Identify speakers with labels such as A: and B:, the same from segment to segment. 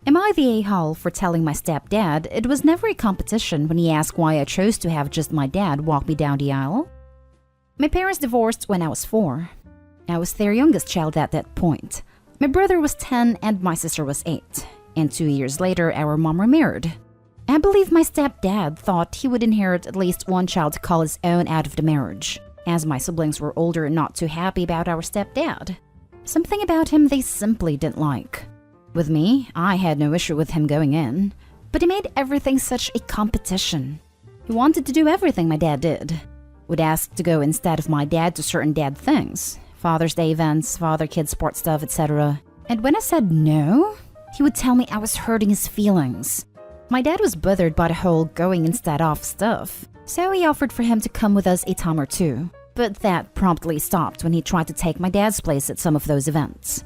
A: Am I the a-hole for telling my stepdad it was never a competition when he asked why I chose to have just my dad walk me down the aisle? My parents divorced when I was 4. I was their youngest child at that point. My brother was 10 and my sister was 8. And 2 years later, our mom remarried. I believe my stepdad thought he would inherit at least one child to call his own out of the marriage, as my siblings were older and not too happy about our stepdad. Something about him they simply didn't like. With me, I had no issue with him going in, but he made everything such a competition. He wanted to do everything my dad did. Would ask to go instead of my dad to certain dad things, Father's Day events, father-kid sports stuff, etc. And when I said no, he would tell me I was hurting his feelings. My dad was bothered by the whole going instead of stuff, so he offered for him to come with us a time or two. But that promptly stopped when he tried to take my dad's place at some of those events.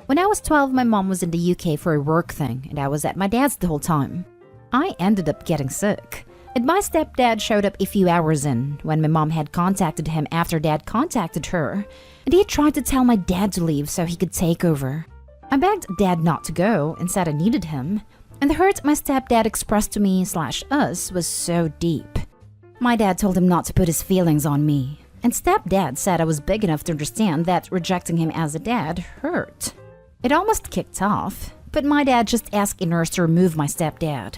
A: When I was 12, my mom was in the UK for a work thing, and I was at my dad's the whole time. I ended up getting sick, and my stepdad showed up a few hours in when my mom had contacted him after dad contacted her, and he tried to tell my dad to leave so he could take over. I begged dad not to go and said I needed him, and the hurt my stepdad expressed to me/us was so deep. My dad told him not to put his feelings on me, and stepdad said I was big enough to understand that rejecting him as a dad hurt. It almost kicked off, but my dad just asked a nurse to remove my stepdad.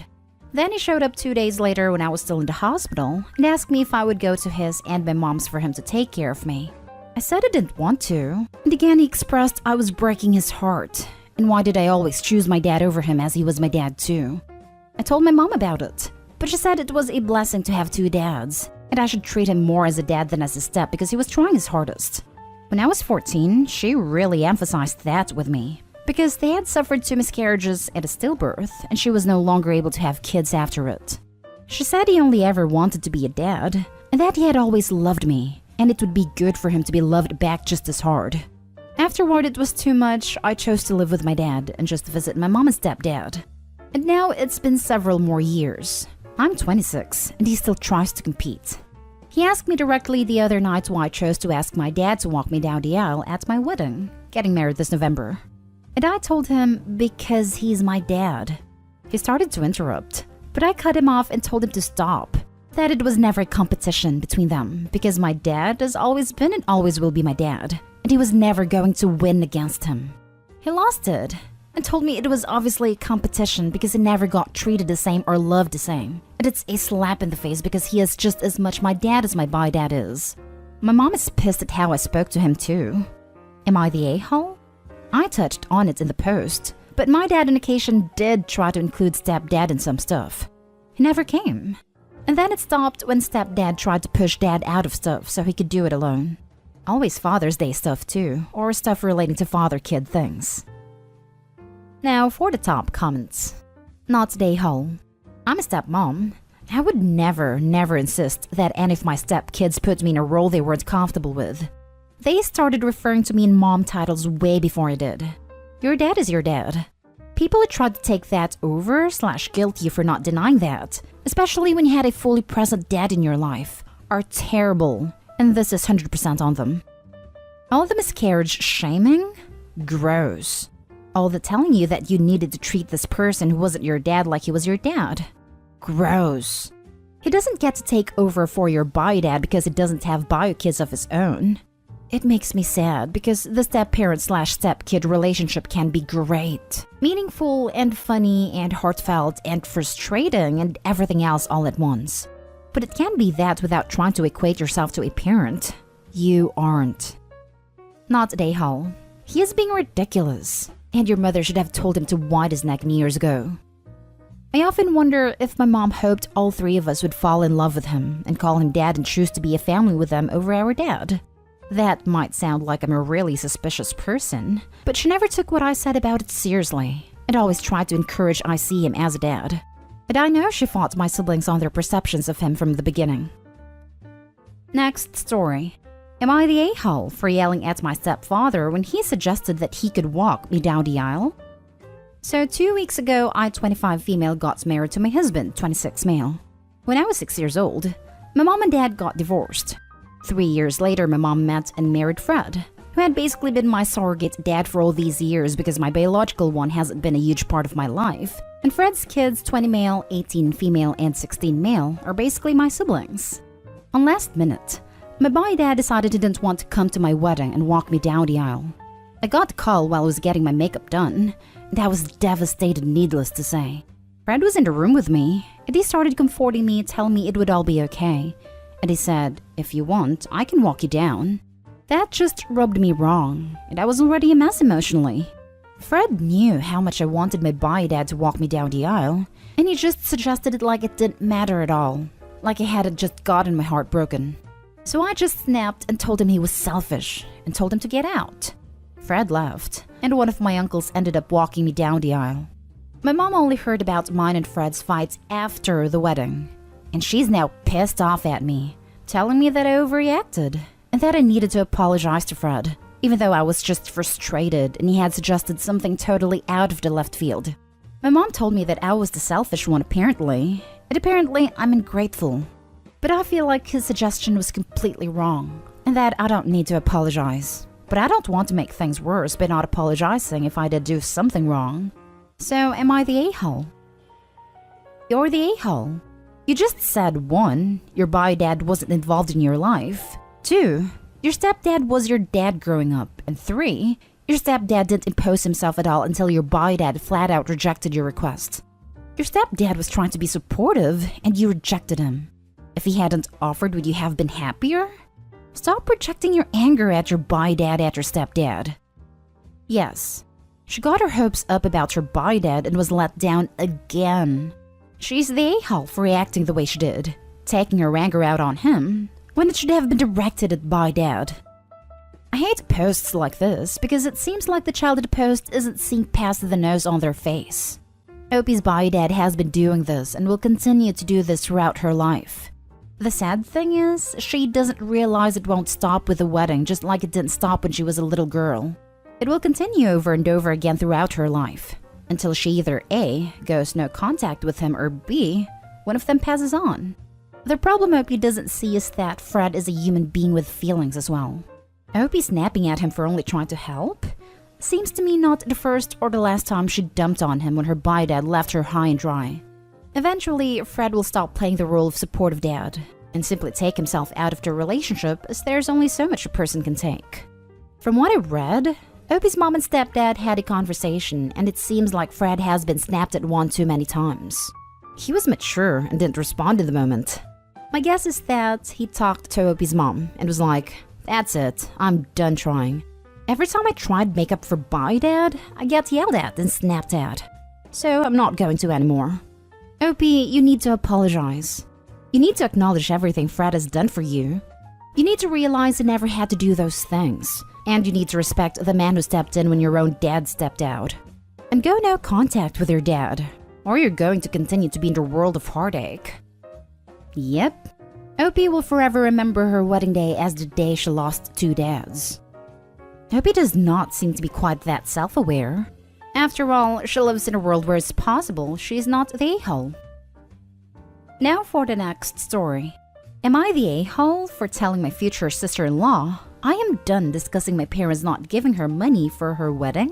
A: Then he showed up 2 days later when I was still in the hospital and asked me if I would go to his and my mom's for him to take care of me. I said I didn't want to, and again he expressed I was breaking his heart, and why did I always choose my dad over him as he was my dad too. I told my mom about it, but she said it was a blessing to have 2 dads, and I should treat him more as a dad than as a step because he was trying his hardest. When I was 14, she really emphasized that with me, because they had suffered 2 miscarriages and a stillbirth, and she was no longer able to have kids after it. She said he only ever wanted to be a dad, and that he had always loved me, and it would be good for him to be loved back just as hard. Afterward, it was too much. I chose to live with my dad and just visit my mom and stepdad. And now it's been several more years. I'm 26, and he still tries to compete. He asked me directly the other night why I chose to ask my dad to walk me down the aisle at my wedding, getting married this November. And I told him because he's my dad. He started to interrupt, but I cut him off and told him to stop. That it was never a competition between them because my dad has always been and always will be my dad, and he was never going to win against him. He lost it and told me it was obviously a competition because he never got treated the same or loved the same. And it's a slap in the face because he is just as much my dad as my bi dad is. My mom is pissed at how I spoke to him too. Am I the a-hole? I touched on it in the post, but my dad on occasion did try to include stepdad in some stuff. He never came. And then it stopped when stepdad tried to push dad out of stuff so he could do it alone. Always Father's Day stuff too, or stuff relating to father-kid things. Now for the top comments. Not the a-hole. I'm a stepmom. I would never insist that any of my stepkids put me in a role they weren't comfortable with. They started referring to me in mom titles way before I did. Your dad is your dad. People who tried to take that over/guilt you for not denying that, especially when you had a fully present dad in your life, are terrible, and this is 100% on them. All the miscarriage shaming? Gross. All the telling you that you needed to treat this person who wasn't your dad like he was your dad? Gross. He doesn't get to take over for your bio dad because he doesn't have bio kids of his own. It makes me sad because the step-parent/step-kid relationship can be great, meaningful and funny and heartfelt and frustrating and everything else all at once. But it can be that without trying to equate yourself to a parent. You aren't. Not a a-hole. He is being ridiculous, and your mother should have told him to wind his neck years ago. I often wonder if my mom hoped all 3 of us would fall in love with him and call him dad and choose to be a family with them over our dad. That might sound like I'm a really suspicious person, but she never took what I said about it seriously and always tried to encourage I see him as a dad. And I know she fought my siblings on their perceptions of him from the beginning. Next story. Am I the a-hole for yelling at my stepfather when he suggested that he could walk me down the aisle? So 2 weeks ago, I, 25 female, got married to my husband, 26 male. When I was 6 years old, my mom and dad got divorced. 3 years later, my mom met and married Fred, who who had basically been my surrogate dad for all these years because my biological one hasn't been a huge part of my life. And Fred's kids, 20 male, 18 female, and 16 male, are basically my siblings. On last minute, my boy dad decided he didn't want to come to my wedding and walk me down the aisle. I got the call while I was getting my makeup done, and I was devastated, needless to say. Fred was in the room with me, and he started comforting me, telling me it would all be okay. And he said, "If you want, I can walk you down." That just rubbed me wrong, and I was already a mess emotionally. Fred knew how much I wanted my boy dad to walk me down the aisle, and he just suggested it like it didn't matter at all, like I hadn't just gotten my heart broken. So I just snapped and told him he was selfish, and told him to get out. Fred left, and one of my uncles ended up walking me down the aisle. My mom only heard about mine and Fred's fights after the wedding, and she's now pissed off at me, telling me that I overreacted, and that I needed to apologize to Fred, even though I was just frustrated and he had suggested something totally out of the left field. My mom told me that I was the selfish one apparently, and apparently I'm ungrateful. But I feel like his suggestion was completely wrong, and that I don't need to apologize. But I don't want to make things worse by not apologizing if I did do something wrong. So am I the a-hole? You're the a-hole. You just said 1, your boy dad wasn't involved in your life. 2, your stepdad was your dad growing up. And 3, your stepdad didn't impose himself at all until your boy dad flat out rejected your request. Your stepdad was trying to be supportive and you rejected him. If he hadn't offered, would you have been happier? Stop projecting your anger at your boy dad at your stepdad. Yes, she got her hopes up about her boy dad and was let down again. She's the a-hole for reacting the way she did, taking her anger out on him, when it should have been directed at boy dad. I hate posts like this because it seems like the child at the post isn't seeing past the nose on their face. Opie's boy dad has been doing this and will continue to do this throughout her life. The sad thing is, she doesn't realize it won't stop with the wedding, just like it didn't stop when she was a little girl. It will continue over and over again throughout her life, until she either A, goes no contact with him, or B, one of them passes on. The problem Opie doesn't see is that Fred is a human being with feelings as well. Opie snapping at him for only trying to help? Seems to me not the first or the last time she dumped on him when her boy dad left her high and dry. Eventually, Fred will stop playing the role of supportive dad and simply take himself out of the relationship, as there's only so much a person can take. From what I read, Opie's mom and stepdad had a conversation, and it seems like Fred has been snapped at one too many times. He was mature and didn't respond in the moment. My guess is that he talked to Opie's mom and was like, "That's it, I'm done trying. Every time I tried makeup for boy dad, I get yelled at and snapped at. So I'm not going to anymore. Opie, you need to apologize. You need to acknowledge everything Fred has done for you. You need to realize he never had to do those things. And you need to respect the man who stepped in when your own dad stepped out. And go no contact with your dad, or you're going to continue to be in the world of heartache." Yep. Opie will forever remember her wedding day as the day she lost 2 dads. Opie does not seem to be quite that self-aware. After all, she lives in a world where it's possible she's not the a-hole. Now for the next story. Am I the a-hole for telling my future sister-in-law I am done discussing my parents not giving her money for her wedding?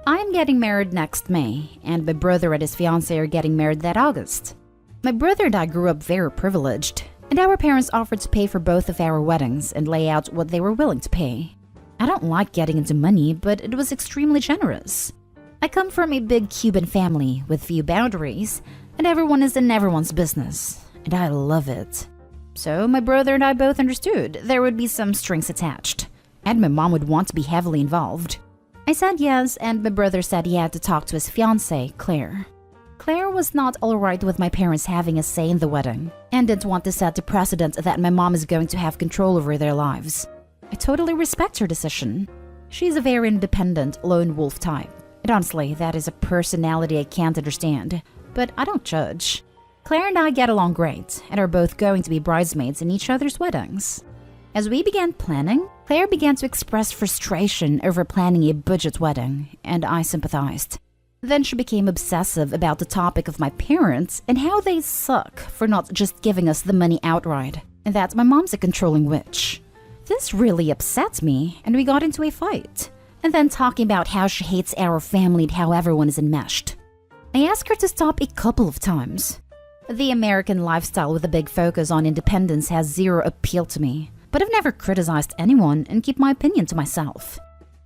A: I am getting married next May, and my brother and his fiancée are getting married that August. My brother and I grew up very privileged, and our parents offered to pay for both of our weddings and lay out what they were willing to pay. I don't like getting into money, but it was extremely generous. I come from a big Cuban family with few boundaries, and everyone is in everyone's business, and I love it. So my brother and I both understood there would be some strings attached, and my mom would want to be heavily involved. I said yes, and my brother said he had to talk to his fiancée, Claire. Claire was not alright with my parents having a say in the wedding, and didn't want to set the precedent that my mom is going to have control over their lives. I totally respect her decision. She's a very independent, lone wolf type, and honestly, that is a personality I can't understand, but I don't judge. Claire and I get along great, and are both going to be bridesmaids in each other's weddings. As we began planning, Claire began to express frustration over planning a budget wedding, and I sympathized. Then she became obsessive about the topic of my parents and how they suck for not just giving us the money outright, and that my mom's a controlling witch. This really upset me, and we got into a fight, and then talking about how she hates our family and how everyone is enmeshed. I asked her to stop a couple of times. The American lifestyle with a big focus on independence has zero appeal to me, but I've never criticized anyone and keep my opinion to myself.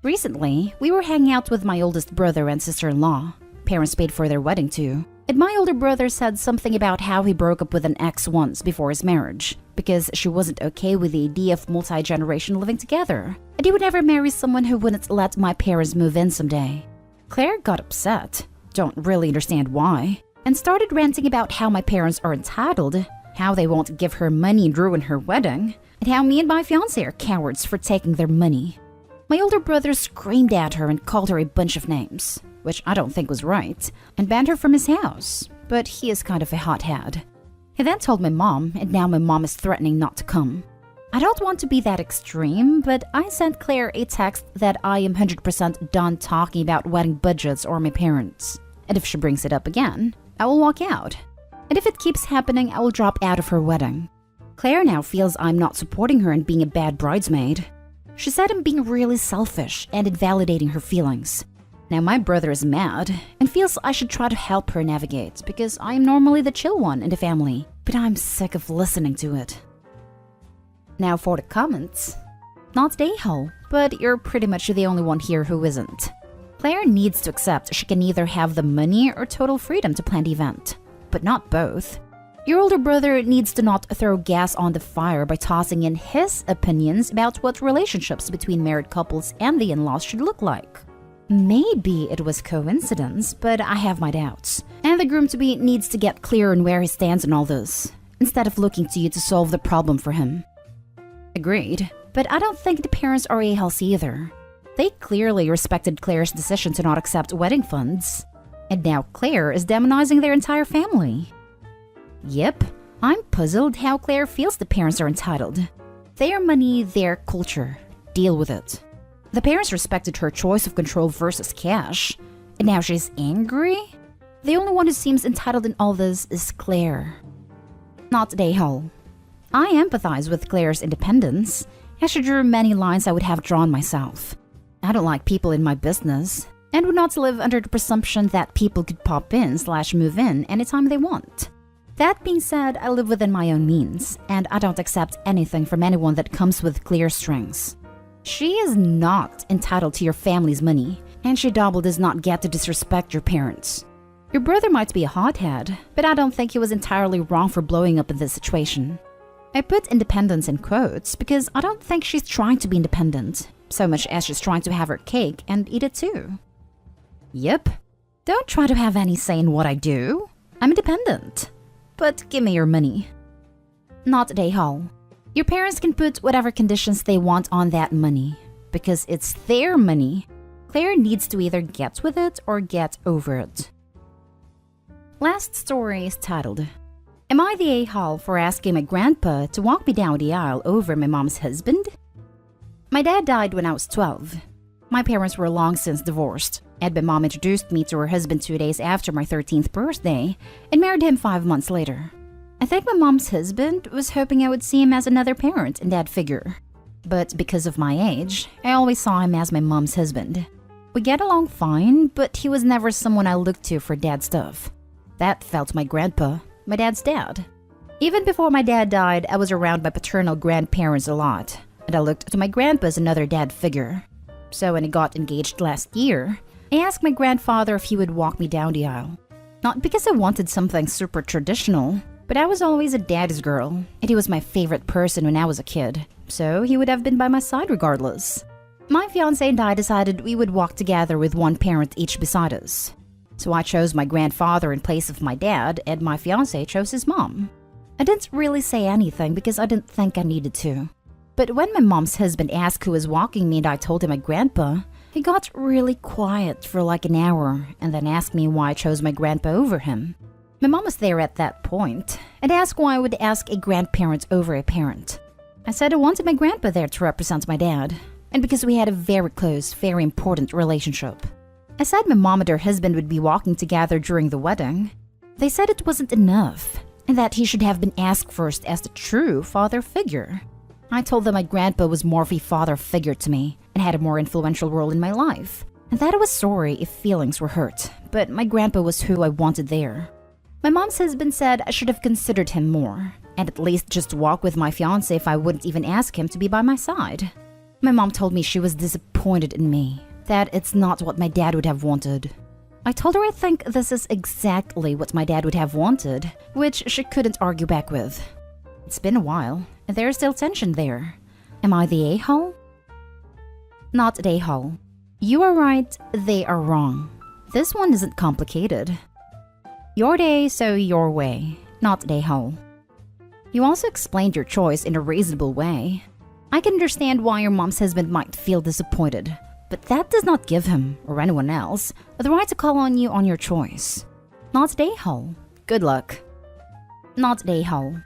A: Recently, we were hanging out with my oldest brother and sister-in-law. Parents paid for their wedding too. And my older brother said something about how he broke up with an ex once before his marriage because she wasn't okay with the idea of multi-generation living together, and he would never marry someone who wouldn't let my parents move in someday. Claire got upset, don't really understand why, and started ranting about how my parents are entitled, how they won't give her money and ruin her wedding, and how me and my fiancé are cowards for taking their money. My older brother screamed at her and called her a bunch of names, which I don't think was right, and banned her from his house, but he is kind of a hothead. He then told my mom, and now my mom is threatening not to come. I don't want to be that extreme, but I sent Claire a text that I am 100% done talking about wedding budgets or my parents, and if she brings it up again, I will walk out. And if it keeps happening, I will drop out of her wedding. Claire now feels I'm not supporting her and being a bad bridesmaid. She said I'm being really selfish and invalidating her feelings. Now my brother is mad and feels I should try to help her navigate because I am normally the chill one in the family, but I'm sick of listening to it. Now for the comments. Not a-hole, but you're pretty much the only one here who isn't. Claire needs to accept she can either have the money or total freedom to plan the event, but not both. Your older brother needs to not throw gas on the fire by tossing in his opinions about what relationships between married couples and the in-laws should look like. Maybe it was coincidence, but I have my doubts. And the groom-to-be needs to get clear on where he stands in all this, instead of looking to you to solve the problem for him. Agreed, but I don't think the parents are a-holes either. They clearly respected Claire's decision to not accept wedding funds. And now Claire is demonizing their entire family. Yep, I'm puzzled how Claire feels the parents are entitled. Their money, their culture. Deal with it. The parents respected her choice of control versus cash, and now she's angry? The only one who seems entitled in all this is Claire. Not a-hole. I empathize with Claire's independence, as she drew many lines I would have drawn myself. I don't like people in my business, and would not live under the presumption that people could pop in/move in anytime they want. That being said, I live within my own means, and I don't accept anything from anyone that comes with clear strings. She is not entitled to your family's money, and she double does not get to disrespect your parents. Your brother might be a hothead, but I don't think he was entirely wrong for blowing up in this situation. I put independence in quotes because I don't think she's trying to be independent, so much as she's trying to have her cake and eat it too. Yep, don't try to have any say in what I do. I'm independent. But give me your money. Not a-hole. Your parents can put whatever conditions they want on that money, because it's their money. Claire needs to either get with it or get over it. Last story is titled, Am I the a-hole for asking my grandpa to walk me down the aisle over my mom's husband? My dad died when I was 12. My parents were long since divorced, and my mom introduced me to her husband 2 days after my 13th birthday and married him 5 months later. I think my mom's husband was hoping I would see him as another parent and dad figure. But because of my age, I always saw him as my mom's husband. We get along fine, but he was never someone I looked to for dad stuff. That fell to my grandpa, my dad's dad. Even before my dad died, I was around my paternal grandparents a lot, and I looked to my grandpa as another dad figure. So when he got engaged last year, I asked my grandfather if he would walk me down the aisle. Not because I wanted something super traditional, but I was always a daddy's girl, and he was my favorite person when I was a kid, so he would have been by my side regardless. My fiancé and I decided we would walk together with one parent each beside us. So I chose my grandfather in place of my dad, and my fiancé chose his mom. I didn't really say anything because I didn't think I needed to. But when my mom's husband asked who was walking me and I told him my grandpa, he got really quiet for like an hour and then asked me why I chose my grandpa over him. My mom was there at that point and asked why I would ask a grandparent over a parent. I said I wanted my grandpa there to represent my dad, and because we had a very close, very important relationship. I said my mom and her husband would be walking together during the wedding. They said it wasn't enough, and that he should have been asked first as the true father figure. I told them my grandpa was more of a father figure to me and had a more influential role in my life, and that I was sorry if feelings were hurt, but my grandpa was who I wanted there. My mom's husband said I should have considered him more, and at least just walk with my fiancé if I wouldn't even ask him to be by my side. My mom told me she was disappointed in me, that it's not what my dad would have wanted. I told her I think this is exactly what my dad would have wanted, which she couldn't argue back with. It's been a while, and there's still tension there. Am I the a-hole? Not an a-hole. You are right, they are wrong. This one isn't complicated. Your day, so your way, not an a-hole. You also explained your choice in a reasonable way. I can understand why your mom's husband might feel disappointed, but that does not give him, or anyone else, the right to call on you on your choice. Not an a-hole. Good luck. Not an a-hole.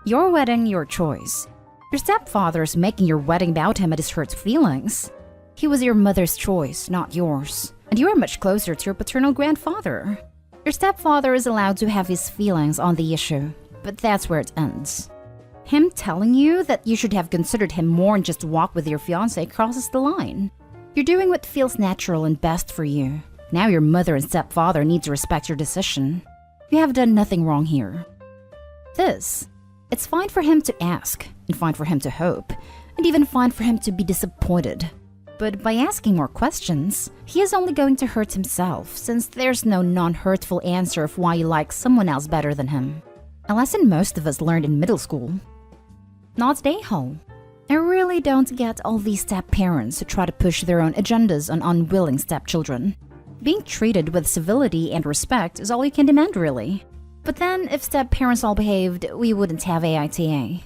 A: Your wedding, your choice. Your stepfather is making your wedding about him at his hurt feelings. He was your mother's choice, not yours, and you are much closer to your paternal grandfather. Your stepfather is allowed to have his feelings on the issue, but that's where it ends. Him telling you that you should have considered him more and just walk with your fiancé crosses the line. You're doing what feels natural and best for you. Now your mother and stepfather need to respect your decision. You have done nothing wrong here. It's fine for him to ask, and fine for him to hope, and even fine for him to be disappointed. But by asking more questions, he is only going to hurt himself, since there's no non-hurtful answer of why you like someone else better than him. A lesson most of us learned in middle school. Not an a-hole. I really don't get all these step-parents who try to push their own agendas on unwilling stepchildren. Being treated with civility and respect is all you can demand, really. But then, if step-parents all behaved, we wouldn't have AITA.